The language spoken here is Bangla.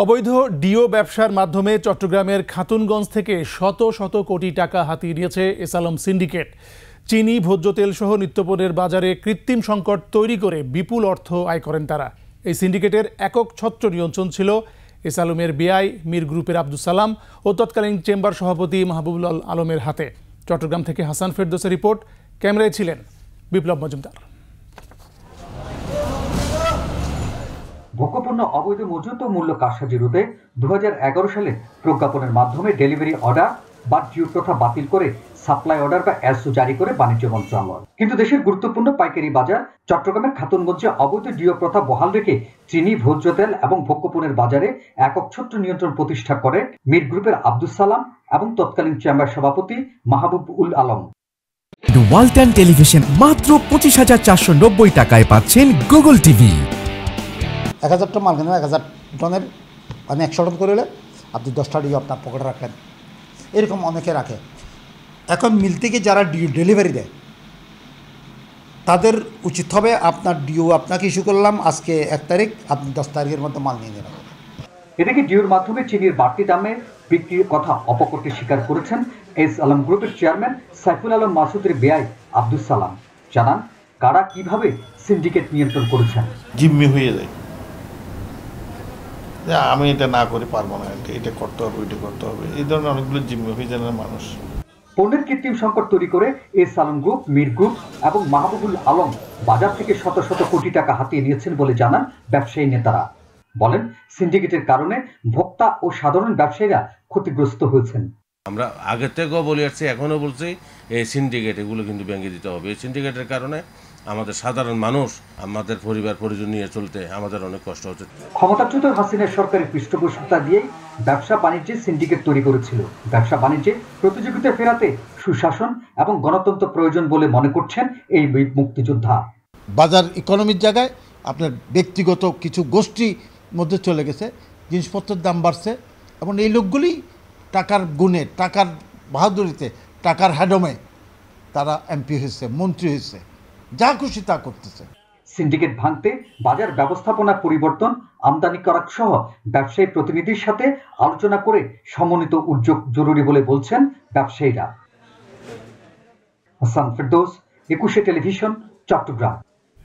অবৈধ ডিও ব্যবসার মাধ্যমে চট্টগ্রামের খাতুনগঞ্জ থেকে শত শত কোটি টাকা হাতিয়ে নিয়েছে এসালম সিন্ডিকেট। চিনি, ভোজ্য তেল সহ নিত্যপণ্যের বাজারে কৃত্রিম সংকট তৈরি করে বিপুল অর্থ আয় করেন তারা। এই সিন্ডিকেটের একক ছত্র নিয়ন্ত্রণ ছিল এসালমের বেআই মীর গ্রুপের আব্দুস সালাম ও তৎকালীন চেম্বার সভাপতি মাহবুবুল আলমের হাতে। চট্টগ্রাম থেকে হাসান ফেরদৌসের রিপোর্ট। ক্যামেরায় ছিলেন বিপ্লব মজুমদার। ভোগ্যপণ্য অবৈধ মজুত ও মূল্য কারসাজি রোধে 2011 সালে প্রজ্ঞাপনের মাধ্যমে ডেলিভারি অর্ডার বা ডিউ প্রথা বাতিল করে সাপ্লাই অর্ডার বা এসও জারি করে বাণিজ্য মন্ত্রণালয়। কিন্তু দেশের গুরুত্বপূর্ণ পাইকারি বাজার চট্টগ্রামের খাতুনগঞ্জে অবৈধ ডিও প্রথা বহাল রেখে চিনি, ভোজ্য তেল এবং ভোগ্যপণ্যের বাজারে একক ছত্র নিয়ন্ত্রণ প্রতিষ্ঠা করে মীর গ্রুপের আব্দুস সালাম এবং তৎকালীন চেম্বার সভাপতি মাহবুবুল আলম। ওয়ালটন টেলিভিশন মাত্র 25,490 টাকায় পাচ্ছেন গুগল টিভি। 1000 টন মাল কিনবেন, 1000 টনের মানে 100 টন করে হলে আপনি 10টা ডিও আপনার পকেটে রাখেন, এরকম অনেকে রাখে। এখন মিল থেকে যারা ডিও ডেলিভারি দেয় তাদের উচিত হবে আপনার ডিও আপনাকে ইস্যু করলাম আজকে 1 তারিখ, আপনি 10 তারিখের মধ্যে মাল নিয়ে নেবেন। এদিকে ডিওর মাধ্যমে চিনির বাড়তি দামে বিক্রির কথা অপকর্ষে স্বীকার করেছেন এসালম গ্রুপের চেয়ারম্যান সাইফুল আলম মাসুদের বেআই আব্দুস সালাম। জানান কারা কিভাবে সিন্ডিকেট নিয়ন্ত্রণ করেছেন। জিম্মি হয়ে যায়, আমি এটা না করে পারবো না, এটা করতে হবে, ওইটা করতে হবে, এই ধরনের অনেকগুলো জিম্মি হয়ে যায় মানুষ। পণ্যের কৃত্রিম সংকট তৈরি করে এসালম গ্রুপ, মীর গ্রুপ এবং মাহবুবুল আলম বাজার থেকে শত শত কোটি টাকা হাতিয়ে নিয়েছেন বলে জানান ব্যবসায়ী নেতারা। বলেন সিন্ডিকেটের কারণে ভোক্তা ও সাধারণ ব্যবসায়ীরা ক্ষতিগ্রস্ত হয়েছেন। আমরা আগে থেকেও বলে আসছি, এখনও বলছি, এই সিন্ডিকেট এগুলো কিন্তু ভেঙে দিতে হবে। এই সিন্ডিকেটের কারণে আমাদের সাধারণ মানুষ, আমাদের পরিবার পরিজন নিয়ে চলতে আমাদের অনেক কষ্ট হচ্ছে। ক্ষমতাচ্যুত হাসিনার সরকারের পৃষ্ঠপোষকতা দিয়েই ব্যবসা বাণিজ্যে সিন্ডিকেট তৈরি করেছিল। ব্যবসা বাণিজ্যে প্রতিযোগিতা ফেরাতে সুশাসন এবং গণতন্ত্র প্রয়োজন বলে মনে করছেন এই মুক্তিযোদ্ধা। বাজার ইকোনমির জায়গায় আপনার ব্যক্তিগত কিছু গোষ্ঠী মধ্যে চলে গেছে, জিনিসপত্রের দাম বাড়ছে এবং এই লোকগুলি টাকার গুণে, টাকার বাহাদুরিতে, টাকার হ্যাডমে তারা এমপি হয়েছে, মন্ত্রী হয়েছে, যা খুশি তা করতেছে। সিন্ডিকেট ভাঙতে বাজার ব্যবস্থাপনা পরিবর্তন, আমদানি করা সহ ব্যবসায়ী প্রতিনিধির সাথে আলোচনা করে সমন্বিত উদ্যোগ জরুরি বলে বলছেন ব্যবসায়ীরা। হাসান ফেরদৌস, 21 টেলিভিশন, চট্টগ্রাম।